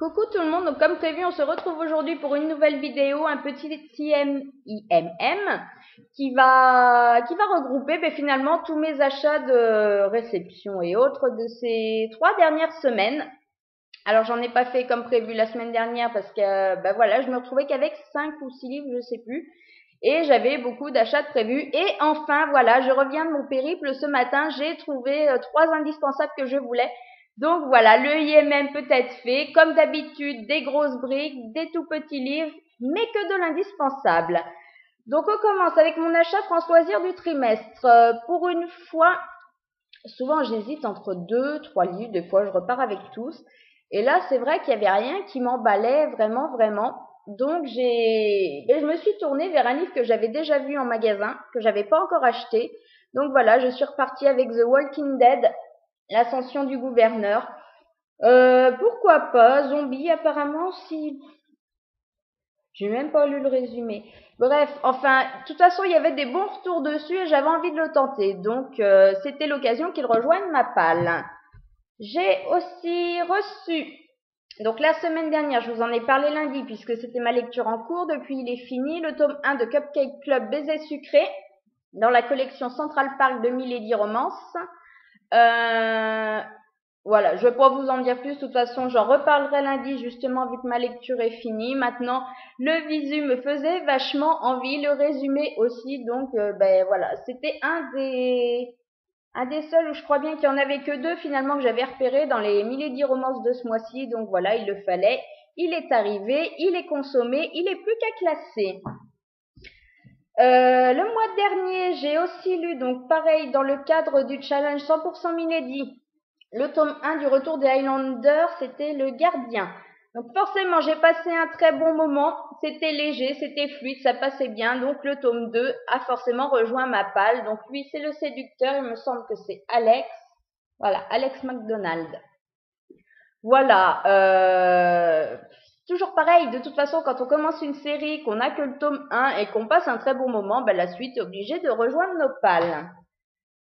Coucou tout le monde, donc comme prévu, on se retrouve aujourd'hui pour une nouvelle vidéo, un petit IMM qui va regrouper finalement tous mes achats de réception et autres de ces 3 dernières semaines. Alors j'en ai pas fait comme prévu la semaine dernière parce que voilà, je me retrouvais qu'avec 5 ou 6 livres, je sais plus. Et j'avais beaucoup d'achats de prévus. Et enfin, voilà, je reviens de mon périple ce matin. J'ai trouvé 3 indispensables que je voulais. Donc voilà, le IMM peut être fait. Comme d'habitude, des grosses briques, des tout petits livres, mais que de l'indispensable. Donc on commence avec mon achat France Loisirs du trimestre. Pour une fois, souvent j'hésite entre 2, 3 livres. Des fois, je repars avec tous. Et là, c'est vrai qu'il n'y avait rien qui m'emballait vraiment. Donc je me suis tournée vers un livre que j'avais déjà vu en magasin, que j'avais pas encore acheté. Donc voilà, je suis repartie avec The Walking Dead, l'ascension du gouverneur. Pourquoi pas, zombie apparemment si. J'ai même pas lu le résumé. Bref, enfin, de toute façon, il y avait des bons retours dessus et j'avais envie de le tenter. Donc c'était l'occasion qu'il rejoigne ma palle. J'ai aussi reçu, donc la semaine dernière, je vous en ai parlé lundi puisque c'était ma lecture en cours, depuis il est fini, le tome 1 de Cupcake Club Baiser Sucré dans la collection Central Park de Milady Romance. Voilà, je vais pas vous en dire plus, de toute façon j'en reparlerai lundi justement vu que ma lecture est finie. Maintenant, le visu me faisait vachement envie, le résumé aussi, donc voilà, c'était un des seuls où je crois bien qu'il y en avait que 2 finalement que j'avais repéré dans les Milady Romances de ce mois-ci. Donc voilà, il le fallait. Il est arrivé, il est consommé, il est plus qu'à classer. Le mois dernier, j'ai aussi lu, donc pareil, dans le cadre du challenge 100% Milady, le tome 1 du Retour des Highlanders, c'était Le Gardien. Donc forcément, j'ai passé un très bon moment, c'était léger, c'était fluide, ça passait bien. Donc le tome 2 a forcément rejoint ma palle. Donc lui, c'est le séducteur, il me semble que c'est Alex. Voilà, Alex McDonald. Voilà, toujours pareil, de toute façon, quand on commence une série, qu'on n'a que le tome 1 et qu'on passe un très bon moment, la suite est obligée de rejoindre nos pales.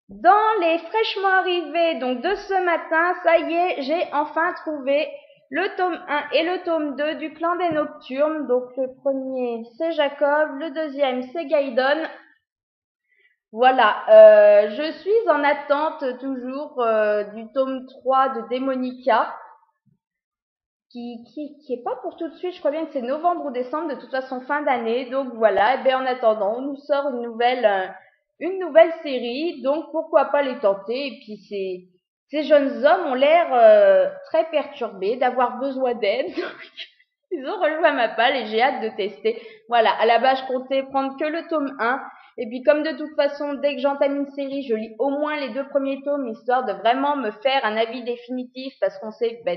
Dans les fraîchement arrivés, donc de ce matin, ça y est, j'ai enfin trouvé le tome 1 et le tome 2 du Clan des Nocturnes. Donc le premier, c'est Jacob, le deuxième, c'est Gaydon. Voilà, je suis en attente toujours du tome 3 de Démonica, qui est pas pour tout de suite, je crois bien que c'est novembre ou décembre, de toute façon fin d'année. Donc voilà, et en attendant, on nous sort une nouvelle série, donc pourquoi pas les tenter. Et puis ces jeunes hommes ont l'air très perturbés, d'avoir besoin d'aide. Ils ont rejoint ma palle et j'ai hâte de tester. Voilà, à la base je comptais prendre que le tome 1. Et puis comme de toute façon, dès que j'entame une série, je lis au moins les 2 premiers tomes, histoire de vraiment me faire un avis définitif, parce qu'on sait que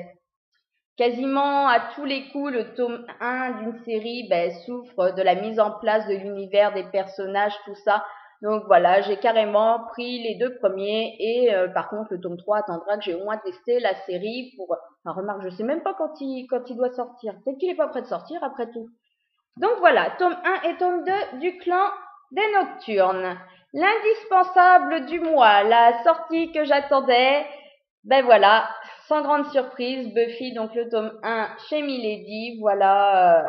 quasiment à tous les coups, le tome 1 d'une série souffre de la mise en place de l'univers, des personnages, tout ça. Donc voilà, j'ai carrément pris les 2 premiers et par contre le tome 3 attendra que j'ai au moins testé la série pour. Enfin, remarque, je sais même pas quand il doit sortir. Peut-être qu'il est pas prêt de sortir après tout. Donc voilà, tome 1 et tome 2 du Clan des Nocturnes. L'indispensable du mois, la sortie que j'attendais, voilà, sans grande surprise, Buffy, donc le tome 1 chez Milady. Voilà,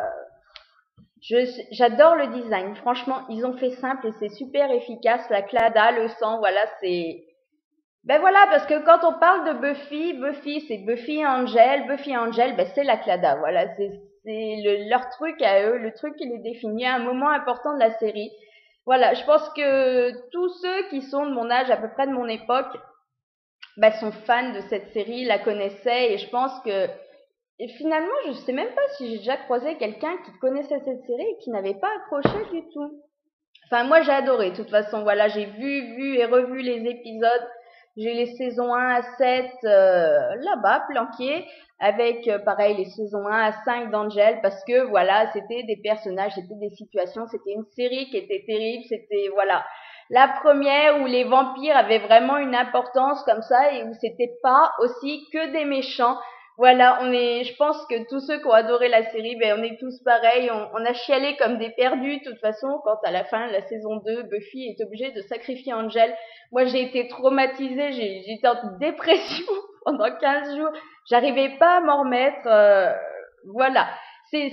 j'adore le design. Franchement, ils ont fait simple et c'est super efficace. La clada, le sang, voilà, c'est. Voilà, parce que quand on parle de Buffy, c'est Buffy et Angel. Buffy et Angel, c'est la clada. Voilà, c'est leur truc à eux, le truc qui les définit à un moment important de la série. Voilà, je pense que tous ceux qui sont de mon âge, à peu près de mon époque, sont fans de cette série, la connaissaient, et je pense que. Et finalement, je sais même pas si j'ai déjà croisé quelqu'un qui connaissait cette série et qui n'avait pas accroché du tout. Enfin, moi, j'ai adoré. De toute façon, voilà, j'ai vu et revu les épisodes. J'ai les saisons 1 à 7 là-bas, planquées, avec, pareil, les saisons 1 à 5 d'Angel, parce que, voilà, c'était des personnages, c'était des situations, c'était une série qui était terrible, c'était, voilà, la première où les vampires avaient vraiment une importance comme ça et où c'était pas aussi que des méchants. Voilà, je pense que tous ceux qui ont adoré la série, on est tous pareils, on a chialé comme des perdus, de toute façon, quand à la fin de la saison 2, Buffy est obligée de sacrifier Angel. Moi, j'ai été traumatisée, j'étais en dépression pendant 15 jours, j'arrivais pas à m'en remettre, voilà. C'est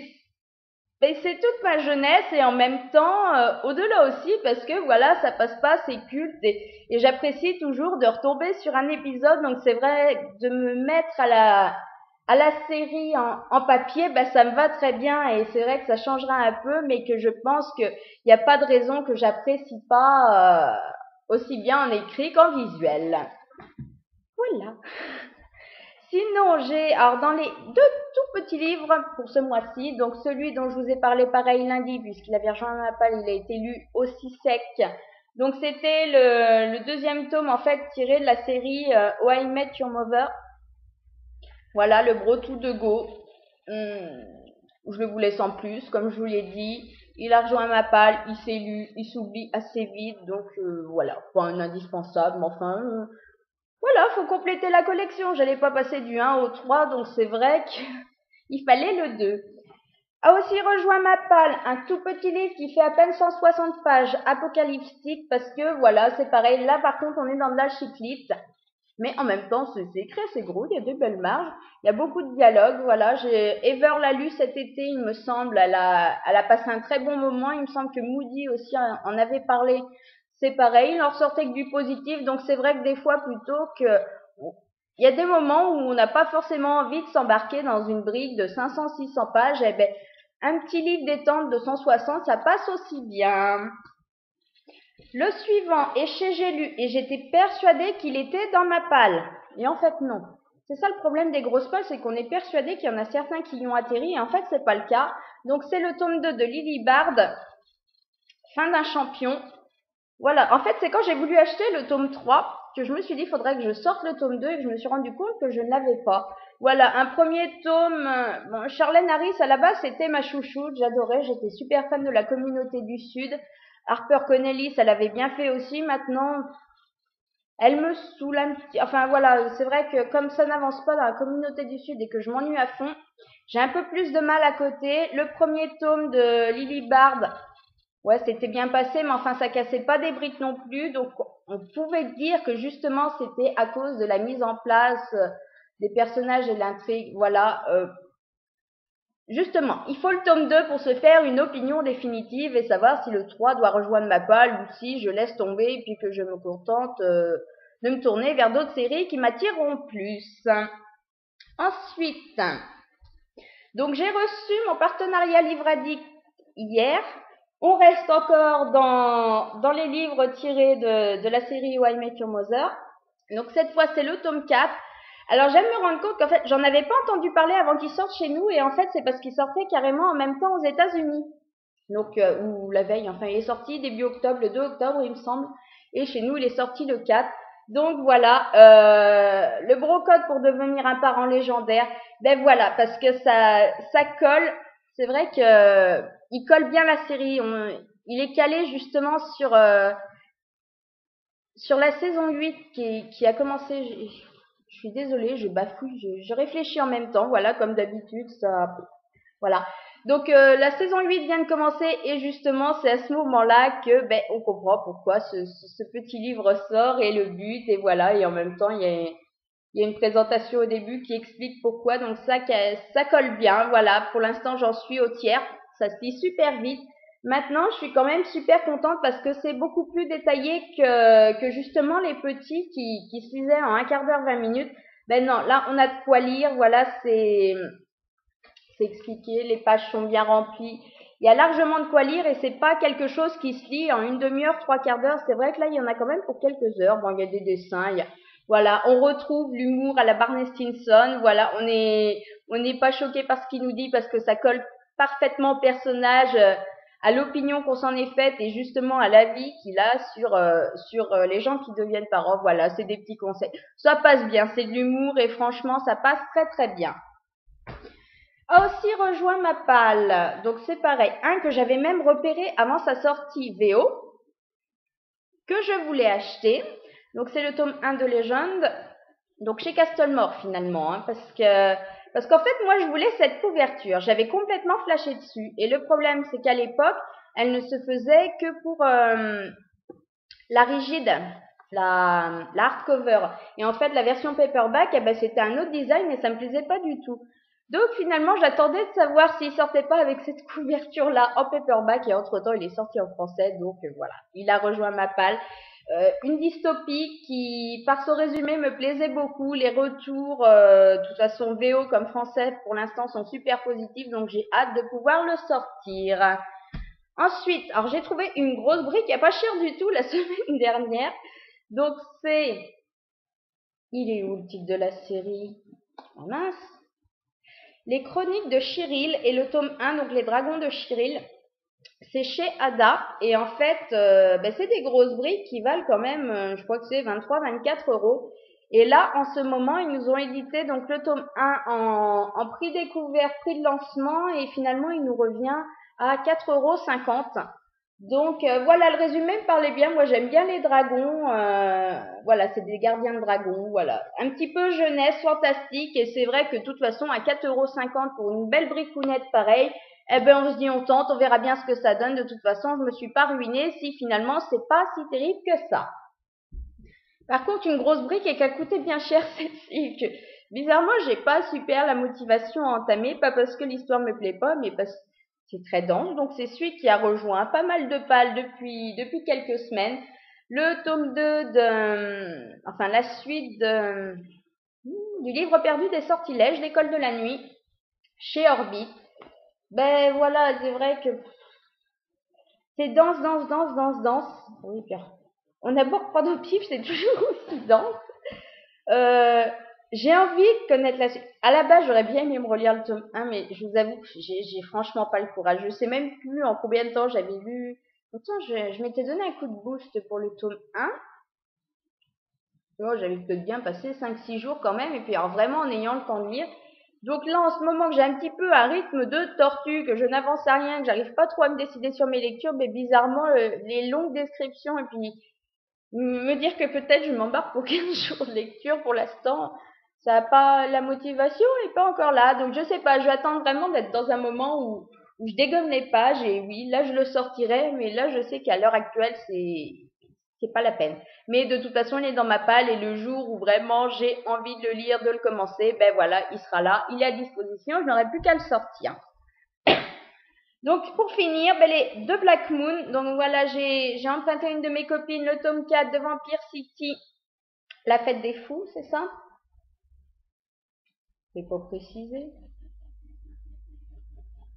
c'est toute ma jeunesse et en même temps, au-delà aussi parce que voilà, ça passe pas, c'est culte et j'apprécie toujours de retomber sur un épisode. Donc c'est vrai, de me mettre à la série en papier, ça me va très bien et c'est vrai que ça changera un peu, mais que je pense que il n'y a pas de raison que j'apprécie pas aussi bien en écrit qu'en visuel. Voilà. Sinon, j'ai, alors dans les deux tout petits livres pour ce mois-ci, donc celui dont je vous ai parlé pareil lundi, puisqu'il avait rejoint ma palle, il a été lu aussi sec. Donc c'était le deuxième tome en fait tiré de la série How I Met Your Mother. Voilà, le bretou de Go. Je le vous laisse en plus, comme je vous l'ai dit. Il a rejoint ma palle, il s'est lu, il s'oublie assez vite, donc voilà, pas un indispensable, mais enfin, voilà, faut compléter la collection. J'allais pas passer du 1 au 3, donc c'est vrai qu'il fallait le 2. A aussi rejoint ma palle un tout petit livre qui fait à peine 160 pages, apocalyptique, parce que voilà, c'est pareil. Là, par contre, on est dans de la chiclite. Mais en même temps, c'est écrit, c'est gros, il y a des belles marges, il y a beaucoup de dialogues, voilà. Ever l'a lu cet été, il me semble, elle a passé un très bon moment, il me semble que Moody aussi en avait parlé, c'est pareil, il en ressortait que du positif, donc c'est vrai que des fois, plutôt que, il y a des moments où on n'a pas forcément envie de s'embarquer dans une brique de 500-600 pages, eh ben, un petit livre détente de 160, ça passe aussi bien. Le suivant est chez J'ai lu et j'étais persuadée qu'il était dans ma palle. Et en fait, non. C'est ça le problème des grosses palles, c'est qu'on est persuadé qu'il y en a certains qui y ont atterri et en fait, c'est pas le cas. Donc, c'est le tome 2 de Lily Bard, Fin d'un champion. Voilà. En fait, c'est quand j'ai voulu acheter le tome 3 que je me suis dit, il faudrait que je sorte le tome 2 et que je me suis rendu compte que je ne l'avais pas. Voilà. Un premier tome. Bon, Charlène Harris, à la base, c'était ma chouchoute. J'adorais. J'étais super fan de la communauté du Sud. Harper Connelly, ça l'avait bien fait aussi. Maintenant, elle me saoule un petit. Enfin voilà, c'est vrai que comme ça n'avance pas dans la communauté du Sud et que je m'ennuie à fond, j'ai un peu plus de mal à côté. Le premier tome de Lily Bard, ouais, c'était bien passé, mais enfin ça cassait pas des briques non plus. Donc on pouvait dire que justement c'était à cause de la mise en place des personnages et de l'intrigue. Voilà. Justement, il faut le tome 2 pour se faire une opinion définitive et savoir si le 3 doit rejoindre ma palle ou si je laisse tomber et puis que je me contente de me tourner vers d'autres séries qui m'attireront plus. Ensuite, donc j'ai reçu mon partenariat Livre Addict hier. On reste encore dans les livres tirés de la série How I Met Your Mother. Donc cette fois, c'est le tome 4. Alors j'aime me rendre compte qu'en fait, j'en avais pas entendu parler avant qu'il sorte chez nous et en fait, c'est parce qu'il sortait carrément en même temps aux États-Unis. Donc ou la veille, enfin, il est sorti début octobre, le 2 octobre, il me semble, et chez nous, il est sorti le 4. Donc voilà, le brocode pour devenir un parent légendaire. Ben voilà, parce que ça colle. C'est vrai que il colle bien la série. Il est calé justement sur la saison 8 qui a commencé. Je suis désolée, je bafouille, je réfléchis en même temps, voilà, comme d'habitude, ça, voilà. Donc la saison 8 vient de commencer et justement c'est à ce moment-là que on comprend pourquoi ce petit livre sort et le but et voilà, et en même temps il y a une présentation au début qui explique pourquoi, donc ça colle bien, voilà. Pour l'instant j'en suis au tiers, ça se lit super vite. Maintenant, je suis quand même super contente parce que c'est beaucoup plus détaillé que justement les petits qui se lisaient en un quart d'heure, 20 minutes. Ben non, là, on a de quoi lire. Voilà, c'est expliqué. Les pages sont bien remplies. Il y a largement de quoi lire et c'est pas quelque chose qui se lit en une demi-heure, trois quarts d'heure. C'est vrai que là, il y en a quand même pour quelques heures. Bon, il y a des dessins, voilà, on retrouve l'humour à la Barney Stinson. Voilà, on n'est pas choqué par ce qu'il nous dit parce que ça colle parfaitement au personnage, à l'opinion qu'on s'en est faite et justement à l'avis qu'il a sur les gens qui deviennent parents. Voilà, c'est des petits conseils. Ça passe bien, c'est de l'humour et franchement, ça passe très très bien. A aussi rejoint ma palle. Donc c'est pareil, un que j'avais même repéré avant sa sortie VO, que je voulais acheter. Donc c'est le tome 1 de Légende. Donc chez Castlemore finalement, hein, parce qu'en fait moi je voulais cette couverture. J'avais complètement flashé dessus. Et le problème c'est qu'à l'époque, elle ne se faisait que pour la rigide, la hardcover. Et en fait la version paperback, c'était un autre design et ça me plaisait pas du tout. Donc finalement, j'attendais de savoir s'il sortait pas avec cette couverture-là en paperback et entre-temps, il est sorti en français. Donc voilà, il a rejoint ma palle. Une dystopie qui, par son résumé, me plaisait beaucoup. Les retours, de toute façon, VO comme français, pour l'instant, sont super positifs. Donc j'ai hâte de pouvoir le sortir. Ensuite, alors j'ai trouvé une grosse brique, il n'y a pas cher du tout la semaine dernière. Donc c'est... Il est où le titre de la série? Oh mince. Les Chroniques de Chiril et le tome 1, donc Les Dragons de Chiril. C'est chez Ada et en fait, c'est des grosses briques qui valent quand même, je crois que c'est 23-24 euros. Et là, en ce moment, ils nous ont édité donc le tome 1 en prix découvert, prix de lancement et finalement, il nous revient à 4,50 €. Donc voilà, le résumé me parlait bien. Moi, j'aime bien les dragons. Voilà, c'est des gardiens de dragons. Voilà, un petit peu jeunesse, fantastique. Et c'est vrai que de toute façon, à 4,50 € pour une belle bricounette pareille, eh ben on se dit on tente, on verra bien ce que ça donne. De toute façon, je me suis pas ruinée si finalement c'est pas si terrible que ça. Par contre, une grosse brique et qu'elle coûtait bien cher celle-ci. Que bizarrement, j'ai pas super la motivation à entamer, pas parce que l'histoire me plaît pas, mais parce que c'est très dense. Donc c'est celui qui a rejoint pas mal de pales depuis quelques semaines. Le tome 2 enfin la suite du livre perdu des sortilèges, l'école de la nuit, chez Orbit. Ben voilà, c'est vrai que c'est dense, dense, dense, dense, dense. Oui, on a beau reprendre au pif, c'est toujours aussi dense. J'ai envie de connaître la suite. À la base, j'aurais bien aimé me relire le tome 1, mais je vous avoue que j'ai franchement pas le courage. Je sais même plus en combien de temps j'avais lu. Pourtant, je m'étais donné un coup de boost pour le tome 1. Bon, j'avais peut-être bien passé 5-6 jours quand même, et puis alors vraiment en ayant le temps de lire. Donc là, en ce moment que j'ai un petit peu un rythme de tortue, que je n'avance à rien, que j'arrive pas trop à me décider sur mes lectures, mais bizarrement, les longues descriptions et puis me dire que peut-être je m'embarque pour 15 jours de lecture pour l'instant, ça n'a pas, la motivation est pas encore là. Donc je sais pas, je vais attendre vraiment d'être dans un moment où je dégomme les pages et oui, là je le sortirai, mais là je sais qu'à l'heure actuelle c'est pas la peine. Mais de toute façon, il est dans ma palle et le jour où vraiment j'ai envie de le lire, de le commencer, ben voilà, il sera là, il est à disposition, je n'aurai plus qu'à le sortir. Donc pour finir, les deux Black Moon. Donc voilà, j'ai emprunté à une de mes copines le tome 4 de Vampire City, La Fête des Fous, c'est ça? C'est pas précisé.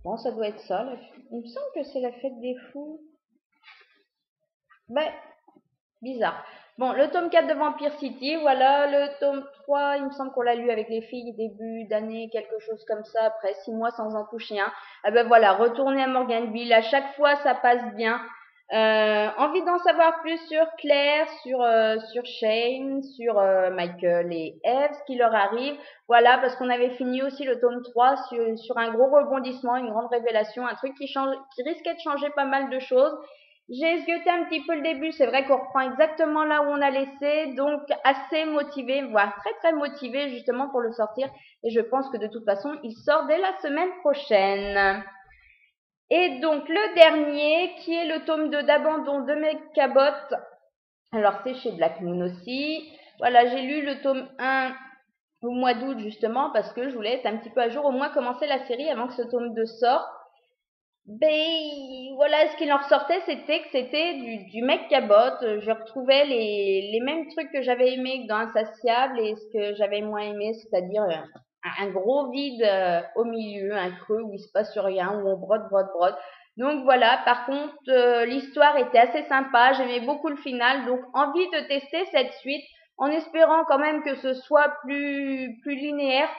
Bon, ça doit être ça. Il me semble que c'est La Fête des Fous. Ben, bizarre. Bon, le tome 4 de Vampire City, voilà. Le tome 3, il me semble qu'on l'a lu avec les filles début d'année, quelque chose comme ça, après 6 mois sans en toucher un. Ah ben voilà, retourner à Morganville, à chaque fois ça passe bien. Envie d'en savoir plus sur Claire, sur Shane, sur Michael et Eve, ce qui leur arrive. Voilà, parce qu'on avait fini aussi le tome 3 sur un gros rebondissement, une grande révélation, un truc qui risquait de changer pas mal de choses. J'ai esgueuté un petit peu le début, c'est vrai qu'on reprend exactement là où on a laissé, donc assez motivé, voire très très motivé justement pour le sortir. Et je pense que de toute façon, il sort dès la semaine prochaine. Et donc le dernier, qui est le tome 2 d'Abandon de Meg Cabot. Alors c'est chez Black Moon aussi. Voilà, j'ai lu le tome 1 au mois d'août justement parce que je voulais être un petit peu à jour, au moins commencer la série avant que ce tome 2 sorte. Ben voilà, ce qu'il en ressortait, c'était que c'était du Meg Cabot. Je retrouvais les mêmes trucs que j'avais aimé dans Insatiable et ce que j'avais moins aimé, c'est-à-dire un gros vide au milieu, un creux où il se passe rien, où on brode. Donc voilà, par contre, l'histoire était assez sympa, j'aimais beaucoup le final, donc envie de tester cette suite en espérant quand même que ce soit plus linéaire,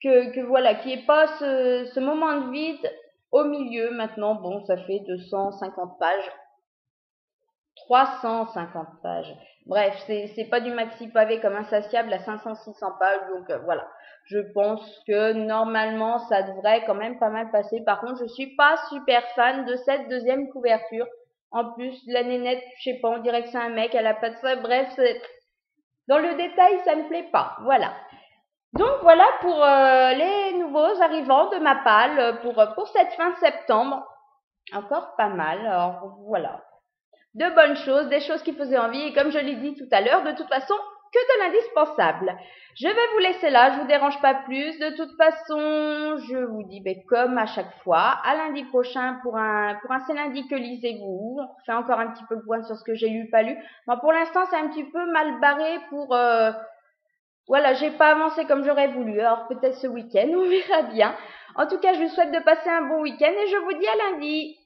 que voilà, qu'il n'y ait pas ce moment de vide au milieu. Maintenant, bon, ça fait 250 pages. 350 pages. Bref, c'est pas du maxi pavé comme Insatiable à 500-600 pages, donc voilà. Je pense que normalement, ça devrait quand même pas mal passer. Par contre, je suis pas super fan de cette deuxième couverture. En plus, la nénette, je sais pas, on dirait que c'est un mec, elle a pas de ça. Bref, dans le détail, ça me plaît pas. Voilà. Donc voilà pour les nouveaux arrivants de ma palle pour cette fin de septembre. Encore pas mal. Alors voilà. De bonnes choses, des choses qui faisaient envie. Et comme je l'ai dit tout à l'heure, de toute façon, que de l'indispensable. Je vais vous laisser là, je vous dérange pas plus. De toute façon, je vous dis comme à chaque fois, à lundi prochain pour un C'est lundi que lisez-vous. On fait encore un petit peu le point sur ce que j'ai lu, pas lu. Bon, pour l'instant, c'est un petit peu mal barré pour voilà, j'ai pas avancé comme j'aurais voulu. Alors peut-être ce week-end, on verra bien. En tout cas, je vous souhaite de passer un bon week-end et je vous dis à lundi.